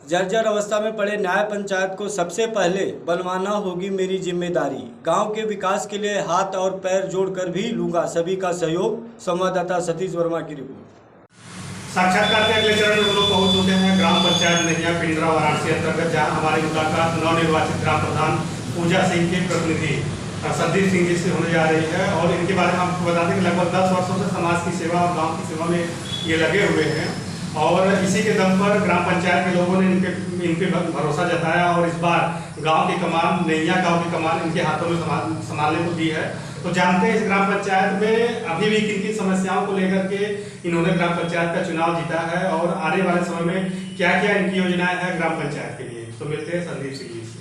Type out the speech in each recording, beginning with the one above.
जर्जर अवस्था में पड़े न्याय पंचायत को सबसे पहले बनवाना होगी मेरी जिम्मेदारी। गांव के विकास के लिए हाथ और पैर जोड़कर भी लूंगा सभी का सहयोग। संवाददाता सतीश वर्मा की रिपोर्ट। साक्षात्कार के अगले चरण में हम लोग पहुंच चुके हैं ग्राम पंचायत नैया पिंडरा वाराणसी अंतर्गत, जहां हमारी मुलाकात नवनिर्वाचित ग्राम प्रधान पूजा सिंह के प्रतिनिधि संदीप सिंह जी से होने जा रही है। और इनके बारे में आपको बता दें कि लगभग 10 वर्षों से समाज की सेवा और गाँव की सेवा में ये लगे हुए हैं और इसी के दम पर ग्राम पंचायत के लोगों ने इनके भरोसा जताया और इस बार गांव की कमान, नैया गांव की कमान इनके हाथों में संभालने को दी है। तो जानते हैं इस ग्राम पंचायत में अभी भी किन किन समस्याओं को लेकर के इन्होंने ग्राम पंचायत का चुनाव जीता है और आने वाले समय में क्या क्या इनकी योजनाएं हैं ग्राम पंचायत के लिए। तो मिलते हैं संदीप सिंह जी से।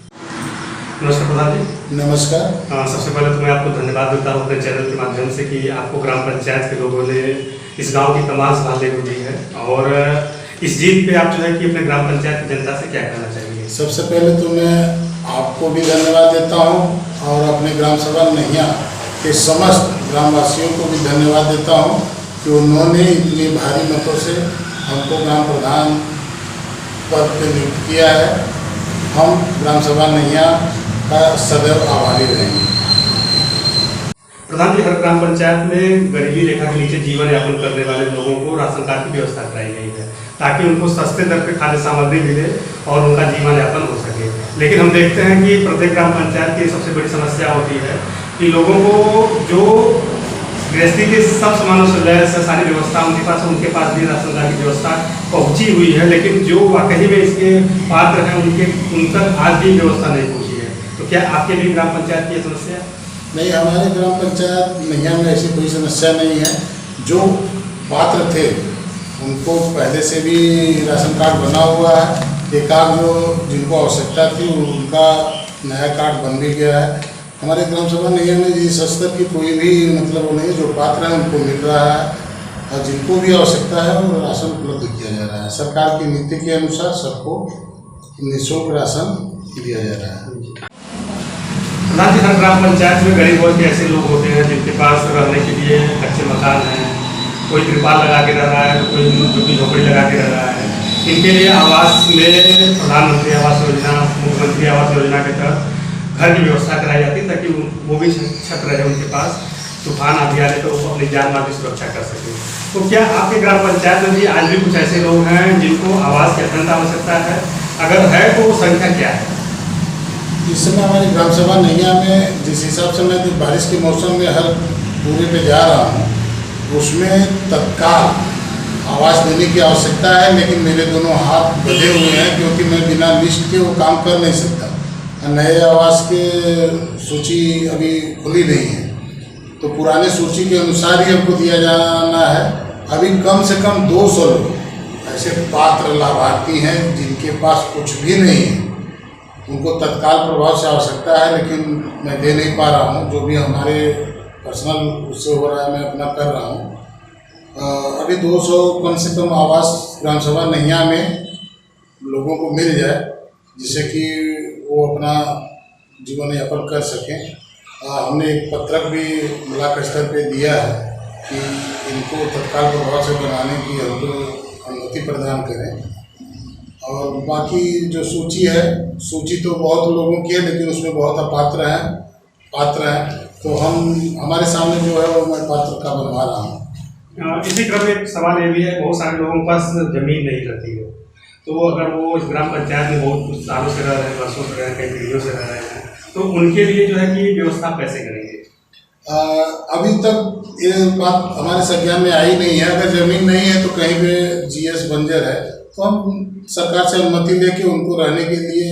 नमस्कार प्रधान जी। नमस्कार। सबसे पहले तो मैं आपको धन्यवाद देता हूँ अपने चैनल के माध्यम से कि आपको ग्राम पंचायत के लोगों ने इस गांव की कमान संभालने को दी है और इस जीत पे आप जो है कि अपने ग्राम पंचायत की जनता से क्या कहना चाहेंगे? सबसे पहले तो मैं आपको भी धन्यवाद देता हूं और अपने ग्राम सभा नैया के समस्त ग्रामवासियों को भी धन्यवाद देता हूं कि उन्होंने इतनी भारी मतों से हमको ग्राम प्रधान पद पर नियुक्त किया है। हम ग्राम सभा नैया का सदैव आभारी रहेंगे। प्रधान जी, हर ग्राम पंचायत में गरीबी रेखा के नीचे जीवन यापन करने वाले लोगों को राशन कार्ड की व्यवस्था कराई गई है ताकि उनको सस्ते दर पे खाद्य सामग्री मिले और उनका जीवन यापन हो सके। लेकिन हम देखते हैं कि प्रत्येक ग्राम पंचायत की सबसे बड़ी समस्या होती है कि लोगों को जो गृहस्थी के सब सामानों से सारी व्यवस्था उनके पास भी राशन कार्ड की व्यवस्था पहुँची हुई है, लेकिन जो वाकई में इसके पात्र हैं उन तक आज भी व्यवस्था नहीं पहुँची है। तो क्या आपके भी ग्राम पंचायत की समस्या? नहीं, हमारे ग्राम पंचायत नैया में ऐसी कोई समस्या नहीं है। जो पात्र थे उनको पहले से भी राशन कार्ड बना हुआ है। एक आध जो जिनको आवश्यकता थी उनका नया कार्ड बन भी गया है। हमारे ग्राम सभा नैया में इस स्तर की कोई भी मतलब नहीं है। जो पात्र हैं उनको मिल रहा है और जिनको भी आवश्यकता है वो राशन उपलब्ध किया जा रहा है। सरकार की नीति के अनुसार सबको निःशुल्क राशन दिया जा रहा है। प्रधान जी, हर ग्राम पंचायत में गरीब वर्ग के ऐसे लोग होते हैं जिनके पास रहने के लिए कच्चे मकान हैं, कोई त्रिपाल लगा के रह रहा है तो कोई झुग्गी झोपड़ी लगा के रह रहा है। इनके लिए आवास में प्रधानमंत्री आवास योजना, मुख्यमंत्री आवास योजना के तहत घर की व्यवस्था कराई जाती है ताकि वो भी छत रहे उनके पास, तूफान आदि आने तो वो अपनी जान माल की सुरक्षा कर सके। तो क्या आपके ग्राम पंचायत में भी आज भी कुछ ऐसे लोग हैं जिनको आवास की अत्यंत आवश्यकता है? अगर है तो वो संख्या क्या है? इस समय हमारी ग्राम सभा नैया में जिस हिसाब से मैं बारिश के मौसम में हर पूरे पे जा रहा हूँ उसमें तत्काल आवास देने की आवश्यकता है, लेकिन मेरे दोनों हाथ बंधे हुए हैं क्योंकि मैं बिना लिस्ट के वो काम कर नहीं सकता। नए आवास के सूची अभी खुली नहीं है तो पुराने सूची के अनुसार ही हमको दिया जाना है। अभी कम से कम 200 लोग ऐसे पात्र लाभार्थी हैं जिनके पास कुछ भी नहीं है। उनको तत्काल प्रभाव से आवश्यकता है, लेकिन मैं दे नहीं पा रहा हूँ। जो भी हमारे पर्सनल उससे हो रहा है मैं अपना कर रहा हूँ। अभी 200 कम से कम आवास ग्राम सभा नैया में लोगों को मिल जाए जिससे कि वो अपना जीवन यापन कर सकें। हमने एक पत्रक भी ब्लॉक स्तर पे दिया है कि इनको तत्काल प्रभाव से बनाने की हमको अनुमति प्रदान करें। और बाकी जो सूची है, सूची तो बहुत लोगों की है लेकिन उसमें बहुत पात्र हैं तो हमारे सामने जो है वो मैं पात्र का बनवा रहा हूँ। इसी क्रम में एक सवाल ये भी है, बहुत सारे लोगों के पास जमीन नहीं रहती है, तो अगर वो इस ग्राम पंचायत में बहुत कुछ सालों से रह रहे हैं, वर्षों से रह रहे हैं, कई पीढ़ियों से रह रहे हैं, तो उनके लिए जो है कि व्यवस्था कैसे करेंगे? अभी तक ये बात हमारे संज्ञान में आई नहीं है। अगर जमीन नहीं है तो कहीं पे जीएस बंजर है तो हम सरकार से अनुमति लेके उनको रहने के लिए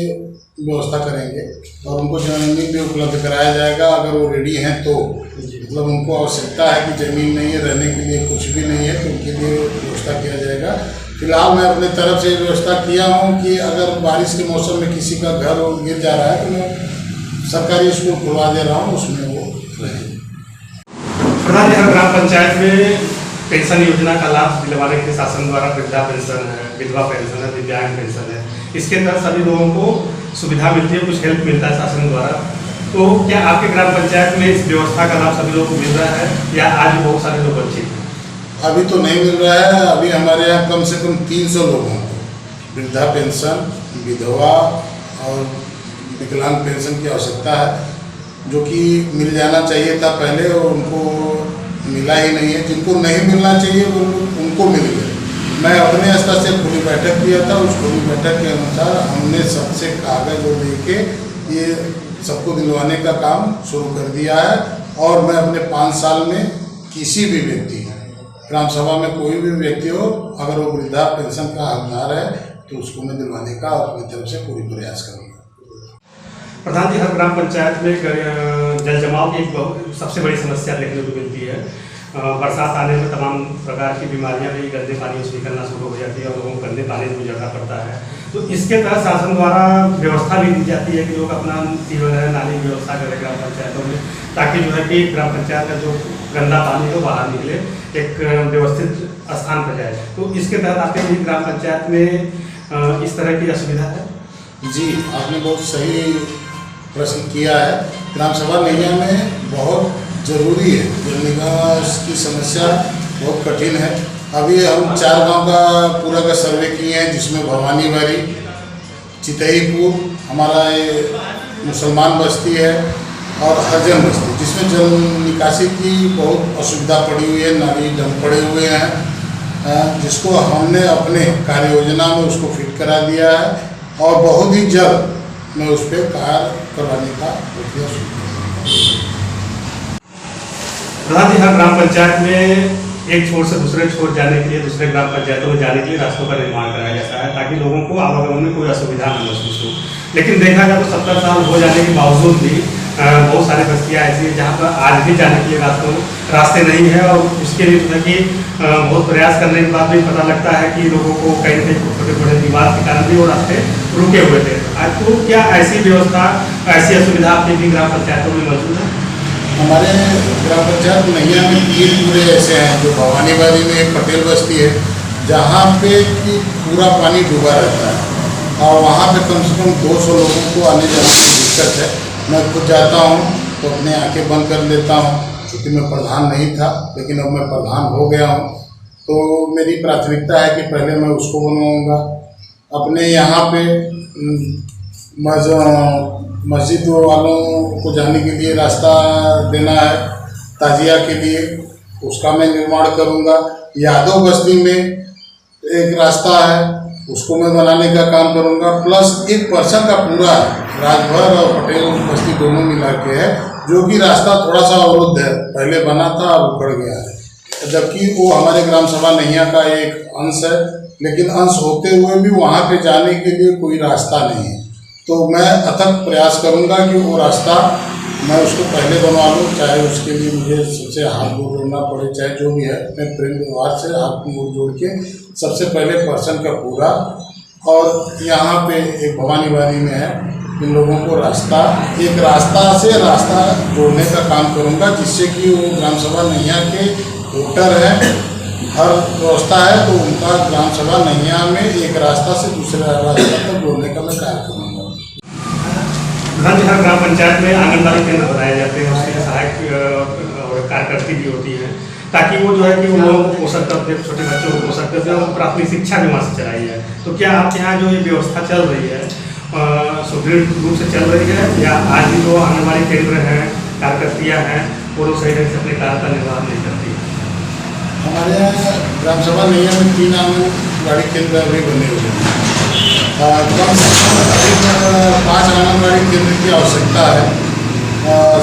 व्यवस्था करेंगे और उनको जमीन भी उपलब्ध कराया जाएगा अगर वो रेडी हैं तो। मतलब उनको आवश्यकता है कि ज़मीन नहीं है, रहने के लिए कुछ भी नहीं है तो उनके लिए व्यवस्था किया जाएगा। फिलहाल मैं अपने तरफ से व्यवस्था किया हूँ कि अगर बारिश के मौसम में किसी का घर गिर जा रहा है तो मैं सरकारी स्कूल खुलवा दे रहा हूँ, उसमें वो रहेंगे। प्रधान जी, हर ग्राम पंचायत में पेंशन योजना का लाभ दिलवाने के शासन द्वारा वृद्धा पेंशन है, विधवा पेंशन है, दिव्यांग पेंशन है, इसके तहत सभी लोगों को सुविधा मिलती है, कुछ हेल्प मिलता है शासन द्वारा। तो क्या आपके ग्राम पंचायत में इस व्यवस्था का लाभ सभी लोगों को मिल रहा है या आज बहुत सारे लोग वंचित हैं? अभी तो नहीं मिल रहा है। अभी हमारे यहाँ कम से कम 300 लोगों को वृद्धा पेंशन विधवा और विकलांग पेंशन की आवश्यकता है, जो कि मिल जाना चाहिए था पहले और उनको मिला ही नहीं है। जिनको नहीं मिलना चाहिए वो उनको मिल गए। मैं अपने स्तर से खुली बैठक किया था, उस खुली बैठक के अनुसार हमने सबसे कागज और लेके ये सबको दिलवाने का काम शुरू कर दिया है। और मैं अपने 5 साल में किसी भी व्यक्ति, ग्राम सभा में कोई भी व्यक्ति हो, अगर वो वृद्धा पेंशन का हकदार है तो उसको मैं दिलवाने का अपनी तरफ से पूरी प्रयास करूँगा। प्रधान जी, हर ग्राम पंचायत में जल जमाव की एक सबसे बड़ी समस्या देखने को मिलती है। बरसात आने में तमाम प्रकार की बीमारियां भी गंदे पानी से निकलना शुरू हो जाती है और लोगों को गंदे पानी से गुजरना पड़ता है। तो इसके तहत शासन द्वारा व्यवस्था भी दी जाती है कि लोग अपना नाली की व्यवस्था करें ग्राम पंचायतों में, ताकि जो है कि ग्राम पंचायत का जो गंदा पानी है बाहर निकले, एक व्यवस्थित स्थान पर जाए। तो इसके तहत आपके ग्राम पंचायत में इस तरह की असुविधा है? जी, आपने बहुत सही प्रश्न किया है। ग्राम सभा नैया में बहुत ज़रूरी है, जल निकास की समस्या बहुत कठिन है। अभी हम 4 गांव का पूरा का सर्वे किए हैं, जिसमें भवानीबाड़ी, चितईपुर, हमारा ये मुसलमान बस्ती है और हरजन बस्ती, जिसमें जल निकासी की बहुत असुविधा पड़ी हुई है। नाली डैम पड़े हुए हैं, जिसको हमने अपने कार्य योजना में उसको फिट करा दिया है और बहुत ही जल्द मैं उस पर कार्य करवाने का प्रक्रिया शुरू करूँगा। प्रधान जी, हर ग्राम पंचायत में एक छोर से दूसरे छोर जाने के लिए, दूसरे ग्राम पंचायतों में जाने के लिए रास्तों का निर्माण कराया जाता है, ताकि लोगों को आवागमन में कोई असुविधा न महसूस हो। लेकिन देखा जाए तो 70 साल हो जाने के बावजूद भी बहुत सारी बस्तियाँ ऐसी हैं जहाँ पर आज भी जाने के लिए रास्ते नहीं है। और उसके लिए जो है कि बहुत प्रयास करने के बाद भी पता लगता है कि लोगों को कहीं न कहीं छोटे छोटे विवाद के कारण भी वो रास्ते रुके हुए थे। आज तो क्या ऐसी व्यवस्था, ऐसी असुविधा आपके भी ग्राम पंचायतों में मौजूद है? हमारे ग्राम पंचायत नैया में 3 पूरे ऐसे हैं, जो भवानीबाड़ी में एक पटेल बस्ती है, जहाँ पे कि पूरा पानी डूबा रहता है और वहाँ पे कम से कम 200 लोगों को आने जाने की दिक्कत है। मैं खुद जाता हूँ तो अपने आंखें बंद कर लेता हूँ, क्योंकि मैं प्रधान नहीं था, लेकिन अब मैं प्रधान हो गया हूँ। तो मेरी प्राथमिकता है कि पहले मैं उसको बनवाऊँगा। अपने यहाँ पे मस्जिद वालों को जाने के लिए रास्ता देना है, ताजिया के लिए, उसका मैं निर्माण करूँगा। यादव बस्ती में एक रास्ता है, उसको मैं बनाने का काम करूँगा। प्लस 1% का पूरा राजभर और पटेल बस्ती दोनों मिला के है, जो कि रास्ता थोड़ा सा अवरुद्ध है, पहले बना था अब उखड़ गया है, जबकि वो हमारे ग्राम सभा नैया का एक अंश है। लेकिन अंश होते हुए भी वहाँ पे जाने के लिए कोई रास्ता नहीं है। तो मैं अथक प्रयास करूंगा कि वो रास्ता मैं उसको पहले बनवा लूँ, चाहे उसके लिए मुझे सबसे हाथ गोड़ जोड़ना पड़े, चाहे जो भी है। मैं प्रेम व्यवहार से हाथ गोड़ जोड़ के सबसे पहले पर्सन का पूरा, और यहाँ पे एक भवानीबाड़ी में है, इन लोगों को रास्ता, एक रास्ता से रास्ता जोड़ने का काम करूँगा, जिससे कि वो ग्राम सभा नैया के वोटर हैं, हर व्यवस्था है, तो उनका ग्राम सभा नैया में एक रास्ता से दूसरे रास्ता तक जोड़ने का मैं कार्य करूँगा। प्रधान जी, हर ग्राम पंचायत में आंगनबाड़ी केंद्र बनाए जाते हैं, उसके सहायक और कार्यकर्ती भी होती हैं, ताकि वो जो है कि उन लोगों को पोषण करते, छोटे बच्चों को पोषण करते हैं और प्राथमिक शिक्षा भी वहाँ से चलाई है। तो क्या आपके यहाँ जो ये व्यवस्था चल रही है सुदृढ़ रूप से चल रही है, या आज भी जो आंगनबाड़ी केंद्र हैं, कार्यकर्तियाँ हैं, वो लोग सही ढंग से अपने कार्य का निर्वहन नहीं करती? हमारे यहाँ ग्राम सभा नैया में 3 आंगनबाड़ी केंद्र अभी बने हुए हैं। कम से कम 5 आंगनबाड़ी केंद्र की आवश्यकता है।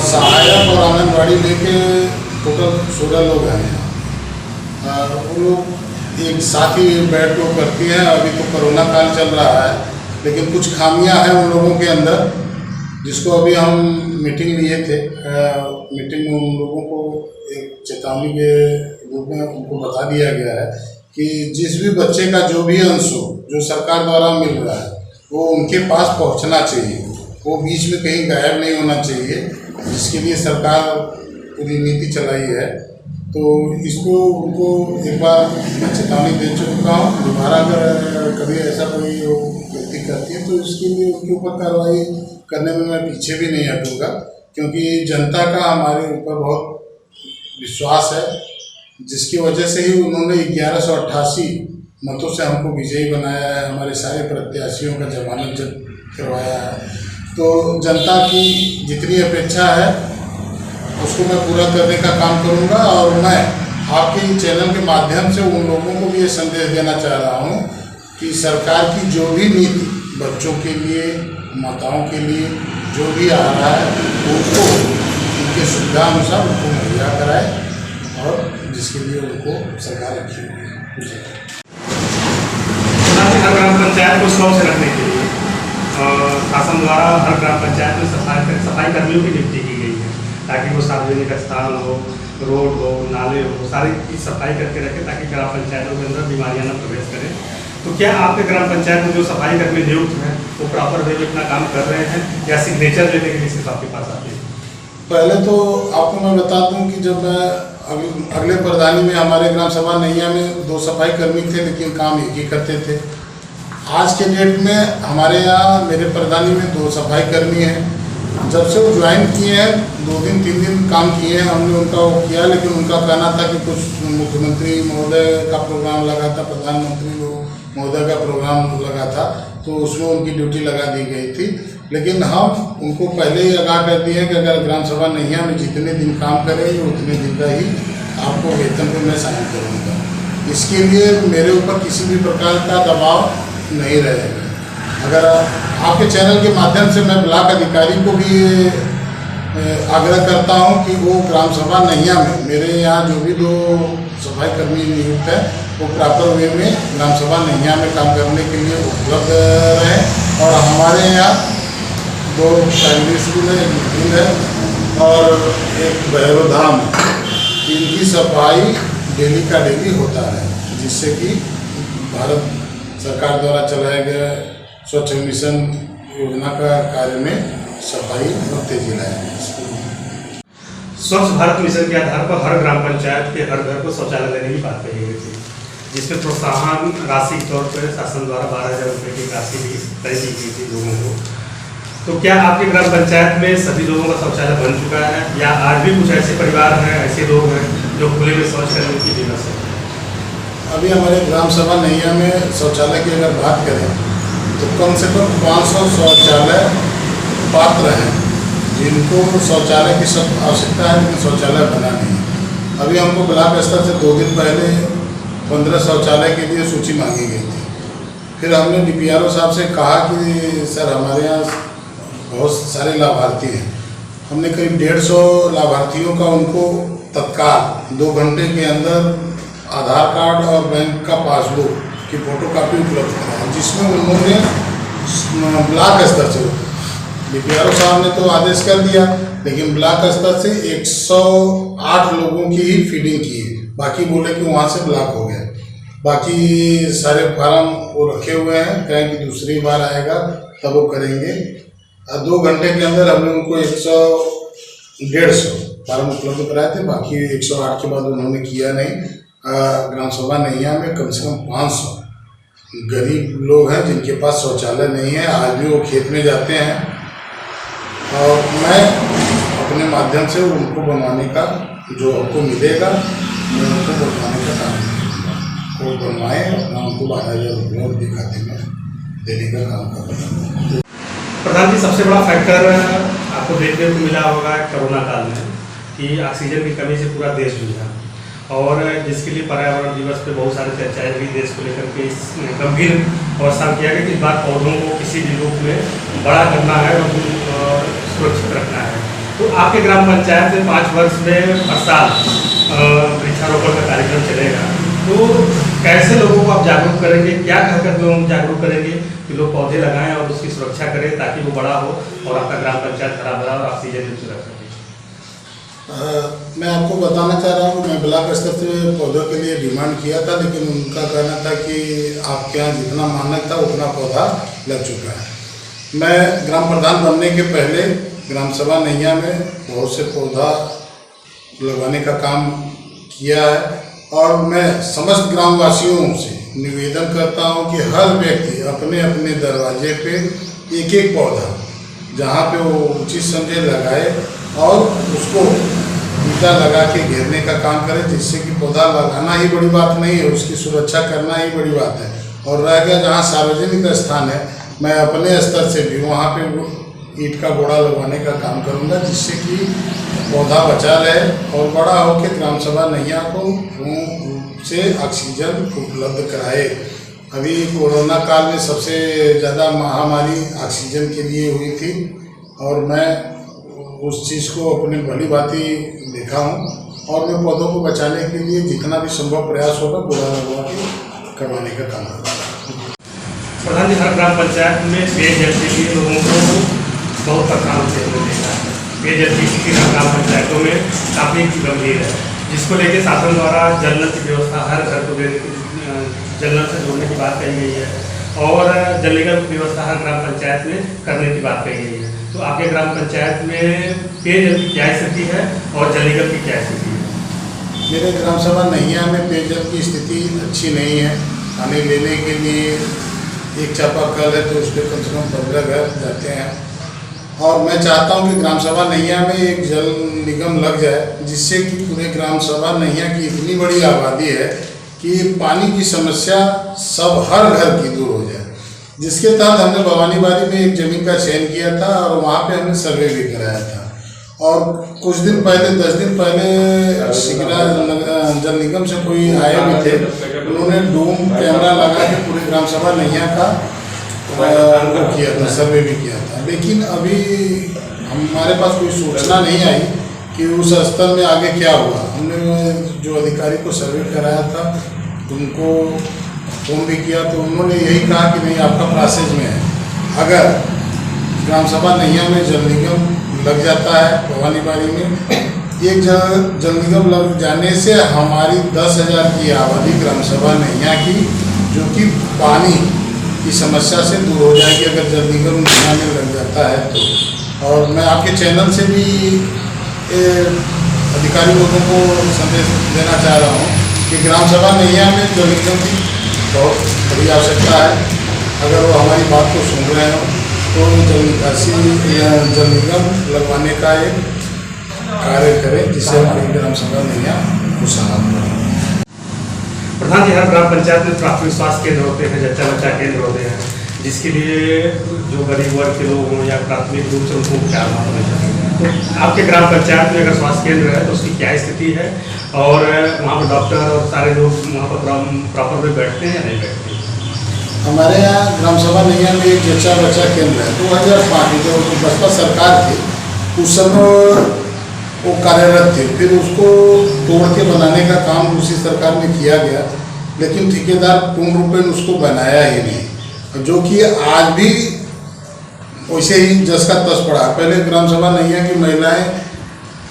सहायक और आंगनबाड़ी लेके टोटल 16 लोग हैं यहाँ। वो लोग एक साथ ही बैठ के करती हैं। अभी तो कोरोना काल चल रहा है, लेकिन कुछ खामियां हैं उन लोगों के अंदर, जिसको अभी हम मीटिंग लिए थे। मीटिंग में उन लोगों को एक चेतावनी के रूप में उनको बता दिया गया है कि जिस भी बच्चे का जो भी अंश हो, जो सरकार द्वारा मिल रहा है, वो उनके पास पहुंचना चाहिए, वो बीच में कहीं गायब नहीं होना चाहिए, जिसके लिए सरकार पूरी नीति चलाई है। तो इसको उनको एक बार मैं चेतावनी दे चुका हूँ। दोबारा अगर कभी ऐसा कोई गलती करती है तो इसके लिए उनके ऊपर कार्रवाई करने में मैं पीछे भी नहीं हटूँगा, क्योंकि जनता का हमारे ऊपर बहुत विश्वास है, जिसकी वजह से ही उन्होंने 1188 मतों से हमको विजयी बनाया है, हमारे सारे प्रत्याशियों का जमानत करवाया है। तो जनता की जितनी अपेक्षा है उसको मैं पूरा करने का काम करूंगा। और मैं आपके चैनल के माध्यम से उन लोगों को भी ये संदेश देना चाह रहा हूँ कि सरकार की जो भी नीति बच्चों के लिए, माताओं के लिए जो भी आ रहा है उनको उनके सुविधा अनुसार उनको मुहैया कराए और जिसके लिए उनको सरकार रखी हुई है। हर ग्राम पंचायत को स्वच्छ रखने के लिए शासन द्वारा हर ग्राम पंचायत में सफाई कर्मियों की नियुक्ति की गई है, ताकि वो सार्वजनिक स्थान हो, रोड हो, नाले हो, सारी की सफाई करके रखें ताकि ग्राम पंचायतों के अंदर बीमारियां न प्रवेश करें। तो क्या आपके ग्राम पंचायत में जो सफाई कर्मी नियुक्त हैं वो प्रॉपर वे में अपना काम कर रहे हैं या सिग्नेचर लेने के लिए सिर्फ आपके पास आते हैं? पहले तो आपको मैं बता दूं कि जब मैं अगले प्रधानी में हमारे ग्राम सभा नैया में 2 सफाई कर्मी थे, लेकिन काम एक ही करते थे। आज के डेट में हमारे यहाँ मेरे प्रधानी में 2 सफाई कर्मी हैं। जब से वो ज्वाइन किए हैं 2 दिन 3 दिन काम किए हैं, हमने उनका वो किया, लेकिन उनका कहना था कि कुछ मुख्यमंत्री महोदय का प्रोग्राम लगा था, प्रधानमंत्री महोदय का प्रोग्राम लगा था, तो उसमें उनकी ड्यूटी लगा दी गई थी। लेकिन हम उनको पहले ही आगाह कर दिए हैं कि अगर ग्राम सभा नैया में जितने दिन काम करेंगे उतने दिन का ही आपको वेतन को मैं साइन करूँगा। इसके लिए मेरे ऊपर किसी भी प्रकार का दबाव नहीं रहेगा। अगर आपके चैनल के माध्यम से मैं ब्लॉक अधिकारी को भी आग्रह करता हूं कि वो ग्राम सभा नैया में मेरे यहाँ जो भी 2 सफाई कर्मी नियुक्त है वो प्रॉपर वे में ग्राम सभा नैया में काम करने के लिए उपलब्ध रहें। और हमारे यहाँ 2 प्राइमरी स्कूल है, एक मिडिल है और एक भैरव धाम है। इनकी सफाई डेली का डेली होता है, जिससे कि भारत सरकार द्वारा चलाया गया स्वच्छ मिशन योजना का कार्य में सफाई और तेजी लाएगी। स्वच्छ भारत मिशन के आधार पर हर ग्राम पंचायत के हर घर को शौचालय देने की बात कही गई थी, जिसमें प्रोत्साहन राशि के तौर पर शासन द्वारा 12,000 रुपये की राशि भी तय की गई थी लोगों को। तो क्या आपके ग्राम पंचायत में सभी लोगों का शौचालय बन चुका है या आज भी कुछ ऐसे परिवार हैं, ऐसे लोग हैं जो खुले में शौच करने की विवश है? अभी हमारे ग्राम सभा नैया में शौचालय की अगर बात करें तो कम से कम 500 शौचालय पात्र हैं जिनको शौचालय की सब आवश्यकता है, लेकिन शौचालय बना नहीं है। अभी हमको ब्लॉक स्तर से 2 दिन पहले 15 शौचालय के लिए सूची मांगी गई थी। फिर हमने DPRO साहब से कहा कि सर हमारे यहाँ बहुत सारे लाभार्थी हैं। हमने करीब 150 लाभार्थियों का उनको तत्काल 2 घंटे के अंदर आधार कार्ड और बैंक का पासबुक की फोटोकॉपी उपलब्ध कराया, जिसमें उन्होंने ब्लॉक स्तर से DPRO साहब ने तो आदेश कर दिया, लेकिन ब्लॉक स्तर से 108 लोगों की ही फीडिंग की है। बाकी बोले कि वहाँ से ब्लॉक हो गया। बाकी सारे फार्म वो रखे हुए हैं, कहें कि दूसरी बार आएगा तब वो करेंगे। 2 घंटे के अंदर हमने उनको 150 फार्म उपलब्ध कराए थे, बाकी 108 के बाद उन्होंने किया नहीं। ग्राम सभा नैया में कम से कम 500 गरीब लोग हैं जिनके पास शौचालय नहीं है। आज भी वो खेत में जाते हैं और मैं अपने माध्यम से उनको बनवाने का जो आपको मिलेगा मैं उनको बनवाने का काम करूँगा। वो बनवाएँ, अपना उनको 12,000 रुपये दिखाते में देने का काम कर रहा हूँ। प्रधान जी, सबसे बड़ा फैक्टर आपको देखने को मिला होगा कोरोना काल में कि ऑक्सीजन की कमी से पूरा देश जूझा, और जिसके लिए पर्यावरण दिवस पे बहुत सारे चर्चाएं भी देश को लेकर के इस गंभीर अवस्था में किया गया कि इस बार पौधों को किसी भी रूप में बड़ा करना है और सुरक्षित रखना है। तो आपके ग्राम पंचायत में 5 वर्ष में हर साल वृक्षारोपण का कार्यक्रम चलेगा, तो कैसे लोगों को आप जागरूक करेंगे, क्या कहकर लोगों को जागरूक करेंगे कि लोग पौधे लगाएं और उसकी सुरक्षा करें ताकि वो बड़ा हो और आपका ग्राम पंचायत हरा भरा और ऑक्सीजन युक्त रख सके? मैं आपको बताना चाह रहा हूँ, मैं ब्लॉक स्तर से पौधों के लिए डिमांड किया था, लेकिन उनका कहना था कि आपके यहाँ जितना मानक था उतना पौधा लग चुका है। मैं ग्राम प्रधान बनने के पहले ग्राम सभा नैया में बहुत से पौधा लगवाने का काम किया है, और मैं समस्त ग्रामवासियों से निवेदन करता हूँ कि हर व्यक्ति अपने अपने दरवाजे पे एक पौधा जहाँ पे वो उचित समझे लगाए और उसको फीता लगा के घेरने का काम करें, जिससे कि पौधा लगाना ही बड़ी बात नहीं है, उसकी सुरक्षा करना ही बड़ी बात है। और रह गया जहाँ सार्वजनिक स्थान है, मैं अपने स्तर से भी वहाँ पे ईंट का गोड़ा लगवाने का काम करूँगा, जिससे कि पौधा बचा रहे और बड़ा होकर ग्राम सभा नैया को पूर्ण रूप से ऑक्सीजन उपलब्ध कराए। अभी कोरोना काल में सबसे ज़्यादा महामारी ऑक्सीजन के लिए हुई थी और मैं उस चीज़ को अपनी भली भांति देखा हूँ और मैं पौधों को बचाने के लिए जितना भी संभव प्रयास होगा गोड़ा लगवा के करवाने का काम करूँगा। प्रधान जी, हर ग्राम पंचायत में पेयजल के लिए लोगों को बहुत परेशान होते हुए देखा है। पेयजल की स्थिति ग्राम पंचायतों में काफ़ी गंभीर है, जिसको लेकर शासन द्वारा जल नल की व्यवस्था हर घर को देने की, जल नल से जोड़ने की बात कही गई है और जल निगम की व्यवस्था हर ग्राम पंचायत में करने की बात कही गई है। तो आपके ग्राम पंचायत में पेयजल की क्या स्थिति है और जल निगम की क्या स्थिति है? मेरे ग्राम सभा नैया में पेयजल की स्थिति अच्छी नहीं है। पानी लेने के लिए एक चापाकल है तो उस पर कम से कम 15 घर जाते हैं और मैं चाहता हूं कि ग्राम सभा नैया में एक जल निगम लग जाए, जिससे कि पूरे ग्राम सभा नैया की इतनी बड़ी आबादी है कि पानी की समस्या सब हर घर की दूर हो जाए। जिसके तहत हमने भवानी बारी में एक जमीन का चयन किया था और वहाँ पे हमने सर्वे भी कराया था और कुछ दिन पहले 10 दिन पहले सिगरा जल निगम से कोई आए भी थे, उन्होंने डूम कैमरा लगा के पूरे ग्राम सभा नैया का किया था, सर्वे भी किया था। लेकिन अभी हमारे पास कोई सूचना नहीं आई कि उस स्तर में आगे क्या हुआ। हमने जो अधिकारी को सर्वे कराया था उनको फोन भी किया तो उन्होंने यही कहा कि नहीं, आपका प्रोसेस में है। अगर ग्राम सभा नैया में जल निगम लग जाता है भवानी बारी में, एक जल निगम लग जाने से हमारी 10,000 की आबादी ग्राम सभा नैया की, जो कि पानी की समस्या से दूर हो जाएगी अगर जल निगम नैया में लग जाता है तो। और मैं आपके चैनल से भी अधिकारी लोगों को संदेश देना चाह रहा हूँ कि ग्राम सभा नैया में जल निगम की बहुत बड़ी आवश्यकता है। अगर वो हमारी बात को सुन रहे हो तो जल निकासी या जल निगम लगवाने का एक कार्य करें, जिससे हमारी ग्राम सभा नैया खुशहाल बने। प्रधान जी, हर ग्राम पंचायत में प्राथमिक स्वास्थ्य केंद्र होते हैं, जच्चा बच्चा केंद्र होते हैं, जिसके लिए जो गरीब वर्ग के लोग हों या प्राथमिक रूप से उनको उपचार मिलता। तो आपके ग्राम पंचायत में अगर स्वास्थ्य केंद्र है तो उसकी क्या स्थिति है और वहाँ पर डॉक्टर और सारे लोग वहाँ पर प्रॉपर में बैठते हैं या नहीं बैठते? हमारे यहाँ ग्राम सभा नैया में एक जच्चा बच्चा केंद्र है। 2005 जो बसपा सरकार थी उस समय वो कार्यरत थे, फिर उसको तोड़ के बनाने का काम दूसरी सरकार में किया गया, लेकिन ठेकेदार पूर्ण रूप में उसको बनाया ही नहीं, जो कि आज भी वैसे ही जस का तस पड़ा। पहले ग्राम सभा नैया की महिलाएं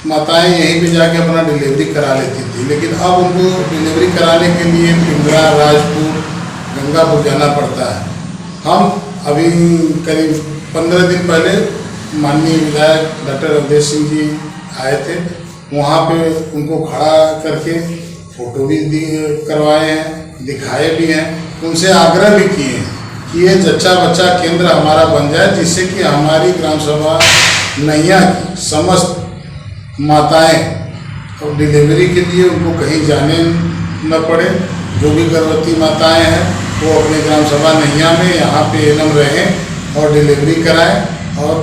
माताएं यहीं पे जाके अपना डिलीवरी करा लेती थी, लेकिन अब उनको डिलीवरी कराने के लिए पिंगरा, राजपुर, गंगापुर जाना पड़ता है। हम अभी करीब 15 दिन पहले माननीय विधायक डॉक्टर अवधेश सिंह जी आए थे, वहाँ पे उनको खड़ा करके फोटो भी करवाए हैं, दिखाए भी हैं, उनसे आग्रह भी किए कि ये जच्चा बच्चा केंद्र हमारा बन जाए, जिससे कि हमारी ग्राम सभा नैया की समस्त माताएं और डिलीवरी के लिए उनको कहीं जाने न पड़े। जो भी गर्भवती माताएं हैं वो अपने ग्राम सभा नैया में यहाँ पे एनम रहें और डिलीवरी कराएं और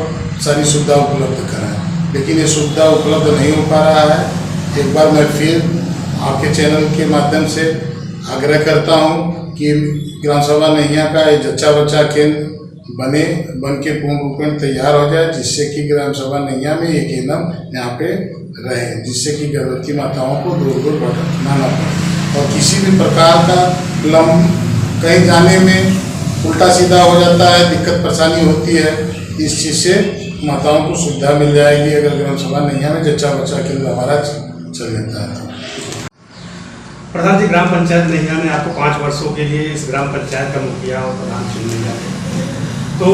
सारी सुविधा उपलब्ध कराएं। लेकिन ये सुविधा उपलब्ध नहीं हो पा रहा है। एक बार मैं फिर आपके चैनल के माध्यम से आग्रह करता हूँ कि ग्राम सभा नैया का ये जच्चा बच्चा केंद्र बन के पूर्ण रूप में तैयार हो जाए, जिससे कि ग्राम सभा नैया में एक एनम यहाँ पे रहे, जिससे कि गर्भवती माताओं को दूर दूर भटकना न पड़े और किसी भी प्रकार का कहीं जाने में उल्टा सीधा हो जाता है, दिक्कत परेशानी होती है। इस चीज़ से माताओं को सुविधा मिल जाएगी अगर ग्राम सभा नैया में जच्चा बच्चा केंद्र हमारा चल जाता है। प्रधान जी, ग्राम पंचायत नैया में आपको 5 वर्षों के लिए इस ग्राम पंचायत का मुखिया और प्रधान चुनने जाते हैं, तो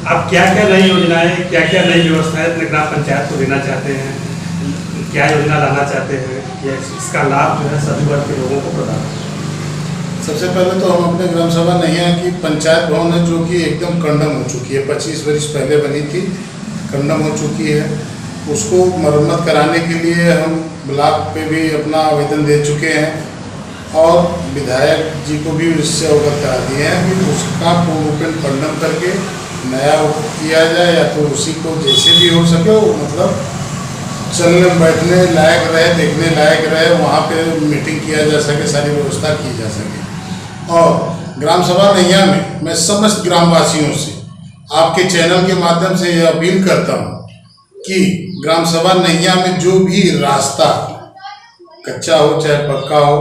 आप क्या क्या नई योजनाएं, क्या क्या नई व्यवस्थाएं अपने ग्राम पंचायत को देना चाहते हैं, क्या योजना लाना चाहते हैं, या इसका लाभ जो है सभी वर्ग के लोगों को प्रदान? सबसे पहले तो हम अपने ग्राम सभा नैया की पंचायत भवन है, जो कि एकदम कंडम हो चुकी है, 25 वर्ष पहले बनी थी, कंडम हो चुकी है। उसको मरम्मत कराने के लिए हम ब्लॉक पे भी अपना आवेदन दे चुके हैं और विधायक जी को भी इससे अवगत करा दिए हैं कि उसका पूर्णपेण खंडन करके नया किया जाए, या तो उसी को जैसे भी हो सके वो मतलब चलने बैठने लायक रहे, देखने लायक रहे, वहाँ पे मीटिंग किया जा सके, सारी व्यवस्था की जा सके। और ग्राम सभा नैया में मैं समस्त ग्रामवासियों से आपके चैनल के माध्यम से यह अपील करता हूँ कि ग्राम सभा नैया में जो भी रास्ता कच्चा हो चाहे पक्का हो,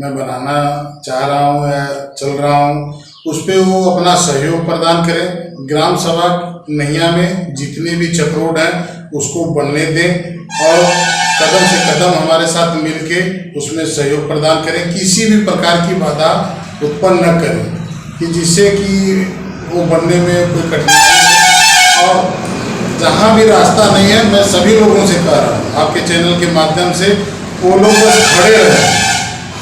मैं बनाना चाह रहा हूँ या चल रहा हूँ, उस पर वो अपना सहयोग प्रदान करें। ग्राम सभा नैया में जितने भी चक रोड हैं उसको बनने दें और कदम से कदम हमारे साथ मिलके उसमें सहयोग प्रदान करें। किसी भी प्रकार की बाधा उत्पन्न न करें कि जिससे कि वो बनने में कोई कठिनाई हो। और जहाँ भी रास्ता नहीं है, मैं सभी लोगों से कह रहा हूँ आपके चैनल के माध्यम से, वो लोग बस खड़े रहें,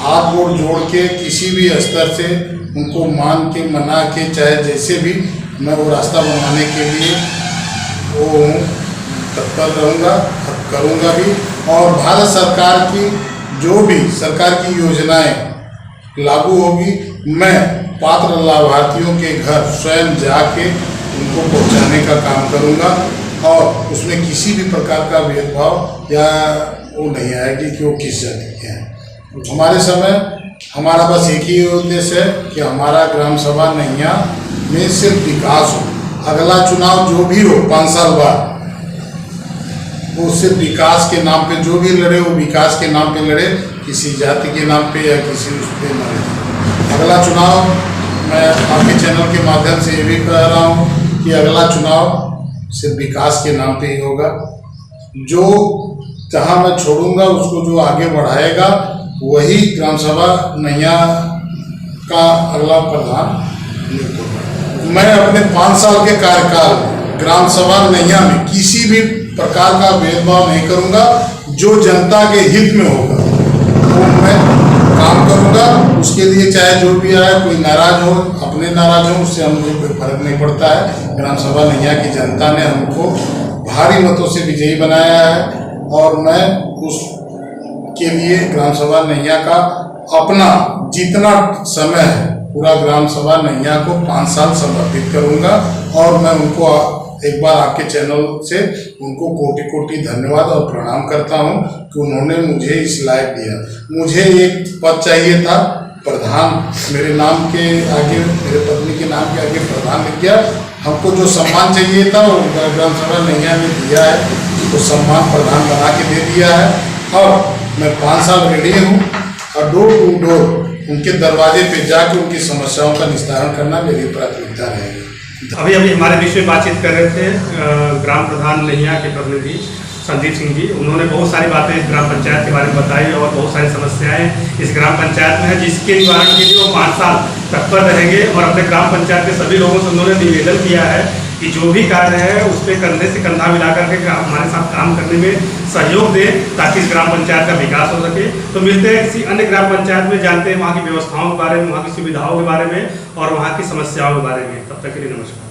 हाथ गोड़ जोड़ के किसी भी स्तर से उनको मान के मना के चाहे जैसे भी मैं वो रास्ता बनवाने के लिए वो तत्पर रहूँगा, करूँगा भी। और भारत सरकार की जो भी सरकार की योजनाएं लागू होगी, मैं पात्र लाभार्थियों के घर स्वयं जाके उनको पहुंचाने का काम करूंगा और उसमें किसी भी प्रकार का भेदभाव या वो नहीं आएगी कि वो किस जाति के हैं। हमारे समय हमारा बस एक ही उद्देश्य है कि हमारा ग्राम सभा नैया में सिर्फ विकास हो। अगला चुनाव जो भी हो 5 साल बाद, वो सिर्फ विकास के नाम पे जो भी लड़े वो विकास के नाम पे लड़े, किसी जाति के नाम पे या किसी उस पे न लड़े। अगला चुनाव मैं आपके चैनल के माध्यम से ये भी कह रहा हूँ कि अगला चुनाव सिर्फ विकास के नाम पे ही होगा। जो जहाँ मैं छोड़ूंगा उसको जो आगे बढ़ाएगा वही ग्राम सभा नैया का अगला प्रधान नियुक्त होगा। मैं अपने 5 साल के कार्यकाल ग्राम सभा नैया में किसी भी प्रकार का भेदभाव नहीं करूंगा। जो जनता के हित में होगा वो मैं काम करूंगा। उसके लिए चाहे जो भी आए, कोई नाराज हो, अपने नाराज हो, उससे मुझे कोई फर्क नहीं पड़ता है। ग्राम सभा नैया की जनता ने हमको भारी मतों से विजयी बनाया है और मैं उसके लिए ग्राम सभा नैया का अपना जितना समय है पूरा ग्राम सभा नैया को 5 साल समर्पित करूंगा। और मैं उनको एक बार आपके चैनल से उनको कोटि कोटि धन्यवाद और प्रणाम करता हूं कि उन्होंने मुझे इस लायक दिया। मुझे एक पद चाहिए था प्रधान, मेरे नाम के आगे, मेरे पत्नी के नाम के आगे प्रधान लिख गया। हमको जो सम्मान चाहिए था वो ग्राम सभा नैया ने दिया है, तो सम्मान प्रधान बना के दे दिया है। और मैं 5 साल रेडी हूँ और डोर टू डोर उनके दरवाजे पे जाकर उनकी समस्याओं का निस्तारण करना मेरी प्राथमिकता रहेगी। अभी हमारे बीच में बातचीत कर रहे थे ग्राम प्रधान नैया के प्रतिनिधि संदीप सिंह जी। उन्होंने बहुत सारी बातें इस ग्राम पंचायत के बारे में बताई और बहुत सारी समस्याएं इस ग्राम पंचायत में है जिसके निवारण के लिए वो 5 साल तत्पर रहेंगे। और अपने ग्राम पंचायत के सभी लोगों से उन्होंने निवेदन किया है कि जो भी कार्य है उस पर कंधे से कंधा मिलाकर के हमारे साथ काम करने में सहयोग दें ताकि इस ग्राम पंचायत का विकास हो सके। तो मिलते हैं किसी अन्य ग्राम पंचायत में, जानते हैं वहाँ की व्यवस्थाओं के बारे में, वहाँ की सुविधाओं के बारे में और वहाँ की समस्याओं के बारे में। तब तक के लिए नमस्कार।